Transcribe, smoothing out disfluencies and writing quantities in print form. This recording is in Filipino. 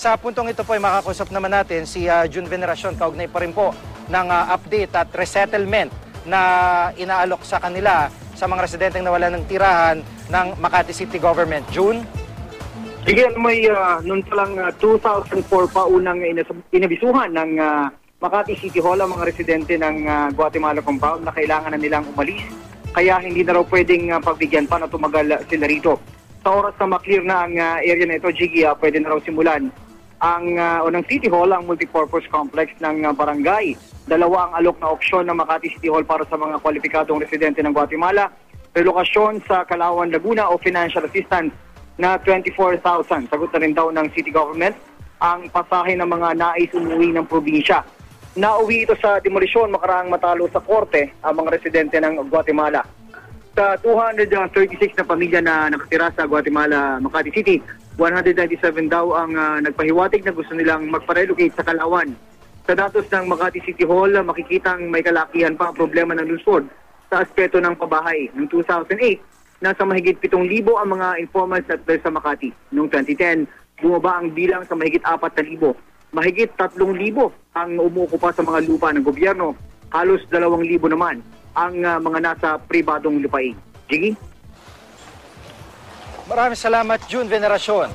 Sa puntong ito po ay makakusap naman natin si June Veneracion, kaugnay pa rin po ng update at resettlement na inaalok sa kanila sa mga residenteng nawalan ng tirahan ng Makati City Government. June? Sige, may noon pa lang 2004 pa unang inabisuhan ng Makati City Hall ang mga residente ng Guatemala compound na kailangan na nilang umalis. Kaya hindi na raw pwedeng pagbigyan pa na tumagal sila rito. Sa oras na maklear na ang area na ito, Jiggy, pwede na raw simulan ang unang City Hall, ang multipurpose complex ng barangay. Dalawa ang alok na opsyon ng Makati City Hall para sa mga kwalipikadong residente ng Guatemala. Relokasyon sa Calauan, Laguna o financial assistance na 24,000. Sagot na rin daw ng city government ang pasahe ng mga nais umuwi ng probinsya. Nauwi ito sa demolisyon makaraang matalo sa korte ang mga residente ng Guatemala. Sa 236 na pamilya na nakatira sa Guatemala, Makati City, 197 daw ang nagpahiwatig na gusto nilang magpa-relocate sa Calauan. Sa datos ng Makati City Hall, makikitang may kalakihan pa ang problema ng lungsod sa aspeto ng pabahay. Noong 2008, nasa mahigit 7,000 ang mga informal settlers sa Makati. Noong 2010, bumaba ang bilang sa mahigit 4,000. Mahigit 3,000 ang umuukupa sa mga lupa ng gobyerno. Halos 2,000 naman ang mga nasa pribadong lupain. Jiggy? Maraming salamat, June Veneracion.